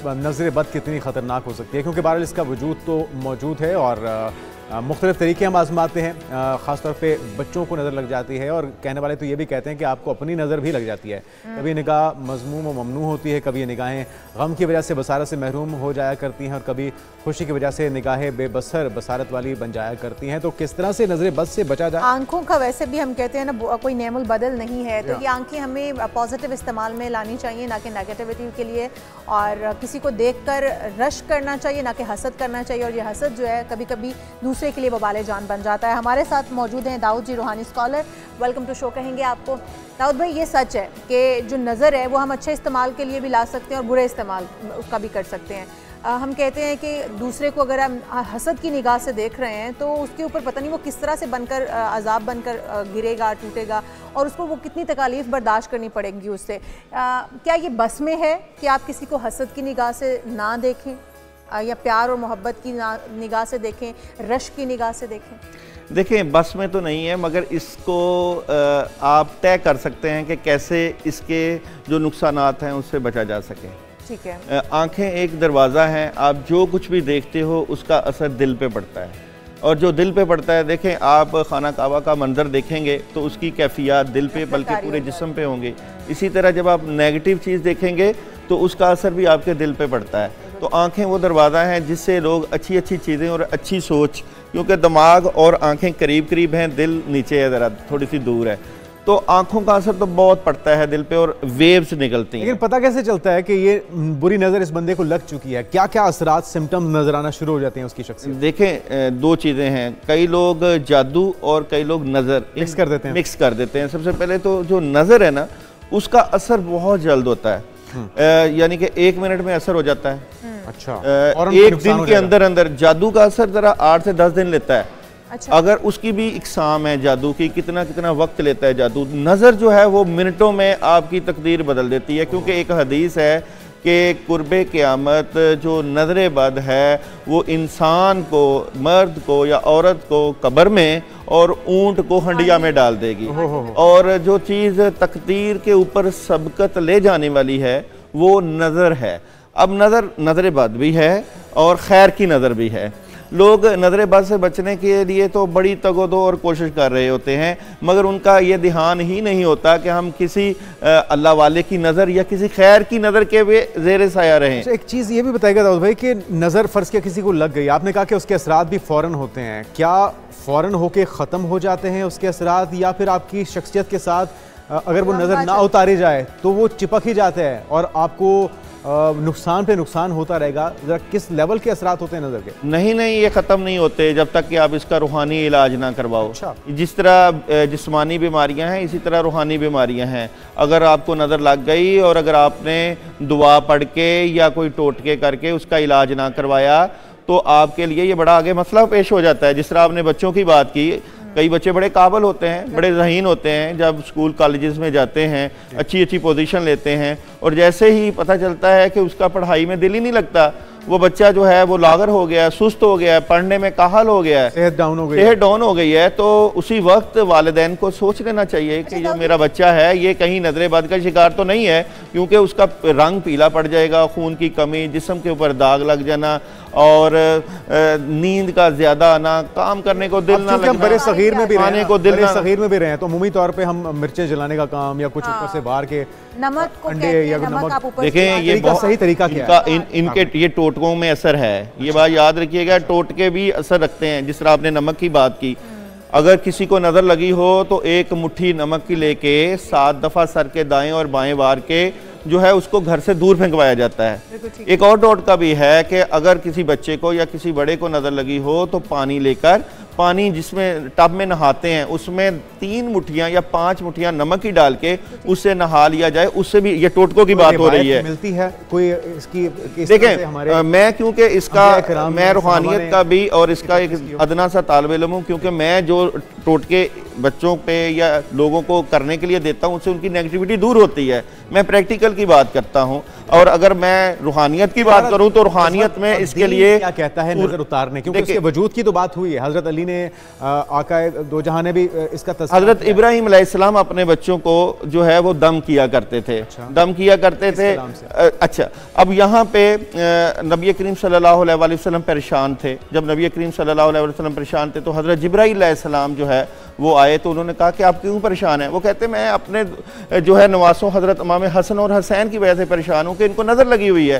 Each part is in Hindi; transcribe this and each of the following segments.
नज़र बद कितनी ख़तरनाक हो सकती है, क्योंकि बहरहाल इसका वजूद तो मौजूद है और मुख्तलिफ़ तरीके हम आजमाते हैं। ख़ास तौर पे बच्चों को नज़र लग जाती है और कहने वाले तो ये भी कहते हैं कि आपको अपनी नज़र भी लग जाती है। कभी निगाह मज़मूम व ममनू होती है, कभी निगाहें गम की वजह से बसारत से महरूम हो जाया करती हैं और कभी खुशी की वजह से निगाहें बेबसर बसारत वाली बन जाया करती हैं। तो किस तरह से नज़र बद से बचा जाए? आंखों का वैसे भी हम कहते हैं ना, कोई नेमुल बदल नहीं है, तो ये आंखें हमें पॉजिटिव इस्तेमाल में लानी चाहिए, ना कि नेगेटिविटी के लिए। और किसी को देखकर रश करना चाहिए, ना कि हसद करना चाहिए। और ये हसद जो है कभी कभी दूसरे के लिए वबाले जान बन जाता है। हमारे साथ मौजूद हैं दाऊद जी, रूहानी स्कॉलर। वेलकम टू शो कहेंगे आपको। दाऊद भाई, ये सच है कि जो नज़र है वो हम अच्छे इस्तेमाल के लिए भी ला सकते हैं और बुरे इस्तेमाल उसका भी कर सकते हैं। हम कहते हैं कि दूसरे को अगर हम हसद की निगाह से देख रहे हैं तो उसके ऊपर पता नहीं वो किस तरह से बनकर अजाब बनकर गिरेगा, टूटेगा और उसको वो कितनी तकालीफ बर्दाश्त करनी पड़ेगी उससे। क्या ये बस में है कि आप किसी को हसद की निगाह से ना देखें या प्यार और मोहब्बत की निगाह से देखें, रश की निगाह से देखें? देखें, बस में तो नहीं है, मगर इसको आप तय कर सकते हैं कि कैसे इसके जो नुकसानात हैं उससे बचा जा सके। ठीक है। आंखें एक दरवाज़ा हैं, आप जो कुछ भी देखते हो उसका असर दिल पे पड़ता है और जो दिल पे पड़ता है, देखें आप खाना काबा का मंजर देखेंगे तो उसकी कैफियत दिल पे बल्कि पूरे जिस्म पे होंगे। इसी तरह जब आप नेगेटिव चीज़ देखेंगे तो उसका असर भी आपके दिल पे पड़ता है। तो आंखें वो दरवाज़ा हैं जिससे लोग अच्छी अच्छी चीज़ें और अच्छी सोच, क्योंकि दिमाग और आंखें करीब करीब हैं, दिल नीचे है, ज़रा थोड़ी सी दूर है, तो आंखों का असर तो बहुत पड़ता है दिल पे और वेव्स निकलती हैं। लेकिन पता कैसे चलता है कि ये बुरी नज़र इस बंदे को लग चुकी है? क्या क्या असरात, सिम्टम्स नजर आना शुरू हो जाते हैं उसकी शख्सियत? देखें, दो चीज़ें हैं, कई लोग जादू और कई लोग नज़र मिक्स कर देते हैं। सबसे पहले तो जो नज़र है ना, उसका असर बहुत जल्द होता है, यानी कि 1 मिनट में असर हो जाता है। अच्छा। और एक दिन के अंदर अंदर। जादू का असर जरा 8 से 10 दिन लेता है। अच्छा। अगर उसकी भी इकसाम है जादू की, कितना कितना वक्त लेता है जादू। नज़र जो है वो मिनटों में आपकी तकदीर बदल देती है, क्योंकि एक हदीस है कि कुर्बे क़यामत जो नज़र बद है वो इंसान को, मर्द को या औरत को कब्र में और ऊंट को हंडिया में डाल देगी। और जो चीज़ तकदीर के ऊपर सबकत ले जाने वाली है वो नज़र है। अब नज़र बद भी है और खैर की नज़र भी है। लोग नज़र बद से बचने के लिए तो बड़ी तगोदो और कोशिश कर रहे होते हैं, मगर उनका ये ध्यान ही नहीं होता कि हम किसी अल्लाह वाले की नज़र या किसी खैर की नज़र के वे ज़ेरे साया रहें। एक चीज़ ये भी बताइएगा दाऊद भाई कि नज़र फ़र्ज़ के किसी को लग गई, आपने कहा कि उसके असरात भी फ़ौरन होते हैं, क्या फ़ौरन होके ख़त्म हो जाते हैं उसके असरात, या फिर आपकी शख्सियत के साथ अगर वो नज़र ना उतारी जाए तो वो चिपक ही जाते हैं और आपको नुकसान पे नुकसान होता रहेगा? जरा किस लेवल के असरात होते हैं नज़र के? नहीं, ये ख़त्म नहीं होते जब तक कि आप इसका रूहानी इलाज ना करवाओ। अच्छा। जिस तरह जिस्मानी बीमारियां हैं, इसी तरह रूहानी बीमारियां हैं। अगर आपको नज़र लग गई और अगर आपने दुआ पढ़ के या कोई टोटके करके उसका इलाज ना करवाया तो आपके लिए ये बड़ा आगे मसला पेश हो जाता है। जिस तरह आपने बच्चों की बात की, कई बच्चे बड़े काबिल होते हैं, बड़े ज़हीन होते हैं, जब स्कूल कॉलेजेस में जाते हैं अच्छी अच्छी पोजीशन लेते हैं और जैसे ही पता चलता है कि उसका पढ़ाई में दिल ही नहीं लगता, वो बच्चा जो है वो लागर हो गया, सुस्त हो गया, पढ़ने में काहल हो गया है, सेहत डाउन हो गई है, तो उसी वक्त वालिदैन को सोच लेना चाहिए कि जो मेरा बच्चा है ये कहीं नज़र बद का शिकार तो नहीं है, क्योंकि उसका रंग पीला पड़ जाएगा, खून की कमी, जिस्म के ऊपर दाग लग जाना और नींद का ज़्यादा आना, काम करने को दिल ना लगना। बड़े सगीर में भी खाने को दिल सगीर में भी रहे हैं तो अमूमी तौर पे हम मिर्चें जलाने का काम या कुछ ऊपर से बाहर के नमक को अंडे या नमक, देखें ये बहुत सही तरीका क्या है? इनके ये टोटकों में असर है, ये बात याद रखिएगा, टोटके भी असर रखते हैं। जिस तरह आपने नमक की बात की, अगर किसी को नज़र लगी हो तो एक मुट्ठी नमक की लेके 7 दफ़ा सर के दाएं और बाएं वार के जो है उसको घर से दूर फेंकवाया जाता है। एक और टोटका भी है कि अगर किसी बच्चे को या किसी बड़े को नज़र लगी हो तो पानी लेकर, पानी जिसमें टब में नहाते हैं उसमें 3 मुट्ठियाँ या 5 मुट्ठियाँ नमक की डाल के उससे नहा लिया जाए, उससे भी ये टोटकों की बात हो रही है। मिलती है कोई इसकी? देखें, मैं क्योंकि इसका मैं रूहानियत का भी और इसका एक अदना सा तालिब इल्म हूँ, क्योंकि मैं जो टोटके बच्चों पे या लोगों को करने के लिए देता हूँ उससे उनकी नेगेटिविटी दूर होती है। मैं प्रैक्टिकल की बात करता हूँ। और अगर मैं रूहानियत की बात करूँ तो रूहानियत में इसके लिए क्या कहता है नजर उतारने, क्योंकि उसके वजूद की तो बात हुई है। हजरत अली ने, आका दो जहां ने भी इसका तस्वीर, हजरत इब्राहिम अलैहिस्सलाम अपने बच्चों को जो है वो दम किया करते थे। अच्छा। दम किया करते थे। अच्छा, अब यहाँ पे नबी करीम सल्लल्लाहु अलैहि वसल्लम परेशान थे। जब नबी करीम सल्लल्लाहु अलैहि वसल्लम परेशान थे तो हजरत जिब्राईल अलैहिस्सलाम जो है वो आए, तो उन्होंने कहा कि आप क्यों परेशान हैं? वो कहते मैं अपने जो है नवासों हजरत इमाम हसन और हुसैन की वजह से परेशान हूँ कि इनको नजर लगी हुई है।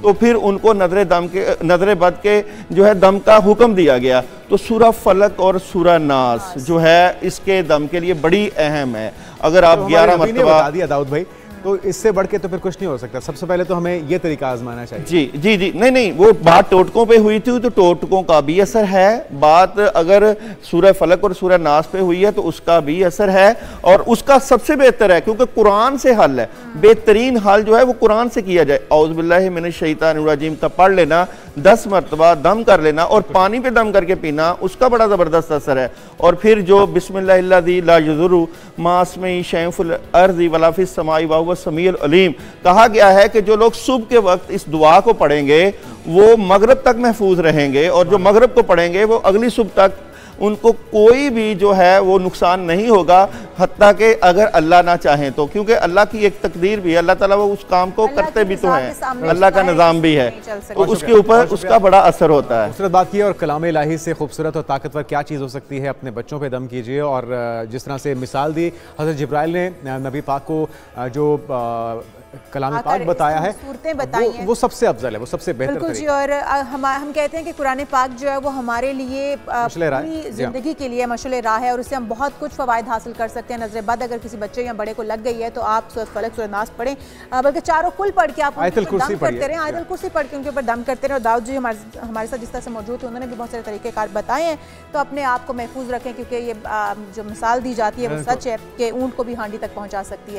तो फिर उनको नजर बद के जो है दम का हुक्म दिया गया। तो सूरह फलक और सूरह नास जो है इसके दम के लिए बड़ी अहम है। अगर आप 11 मरतबा बता दिया दाऊद भाई, तो इससे बढ़ के तो फिर कुछ नहीं हो सकता। सबसे पहले तो हमें ये तरीका आजमाना चाहिए। जी जी जी, नहीं, वो बात टोटकों पे हुई थी तो टोटकों का भी असर है। बात अगर सूरह फलक और सूरह नास पे हुई है तो उसका भी असर है, और उसका सबसे बेहतर है क्योंकि कुरान से हल है। बेहतरीन हल जो है वो कुरान से किया जाए। औज़ु बिल्लाहि मिनश शैतानिर रजीम का पढ़ लेना, 10 मरतबा दम कर लेना और पानी पे दम करके पीना, उसका बड़ा ज़बरदस्त असर है। और फिर जो बिस्मिल्लाहिल्लज़ी ला यज़ुर्रु मा इस्मिही शैउन फिल अर्ज़ि वला फिस समाई व हुवा समीउल अलीम कहा गया है कि जो लोग सुबह के वक्त इस दुआ को पढ़ेंगे वो मगरिब तक महफूज रहेंगे, और जो मगरिब को पढ़ेंगे वो अगली सुबह तक उनको कोई भी जो है वो नुकसान नहीं होगा, हत्ता कि अगर अल्लाह ना चाहे तो, क्योंकि अल्लाह की एक तकदीर भी है, अल्लाह ताला वो उस काम को करते भी तो हैं, अल्लाह का निज़ाम भी है, तो उसके ऊपर उसका बड़ा असर होता है। खूबसूरत बात की। और कलाम इलाही से खूबसूरत और ताकतवर क्या चीज़ हो सकती है, अपने बच्चों पे दम कीजिए। और जिस तरह से मिसाल दी हज़रत जिब्राइल ने नबी पाक को जो कलाम पाक बताया है, वो सबसे अफजल है, वो सबसे बेहतर। बिल्कुल जी। और हम कहते हैं कि कुरान पाक जो है वो हमारे लिए पूरी ज़िंदगी के लिए मशअल राह है, और उससे हम बहुत कुछ फ़वाइद हासिल कर सकते हैं। नजर बद अगर किसी बच्चे या बड़े को लग गई है तो आप सूरह फलक सूरह नास पढ़ें, बल्कि चारों कुल पढ़ के आप आयतुल कुर्सी करते रहें, आयतुल कुर्सी पढ़ के उनके ऊपर दम करते रहें। और दाऊद जी हमारे साथ जिस तरह से मौजूद थे उन्होंने भी बहुत सारे तरीक़ेकार बताए हैं, तो अपने आप को महफूज रखें, क्योंकि ये जो मिसाल दी जाती है वो सच है कि ऊँट को भी हांडी तक पहुँचा सकती है।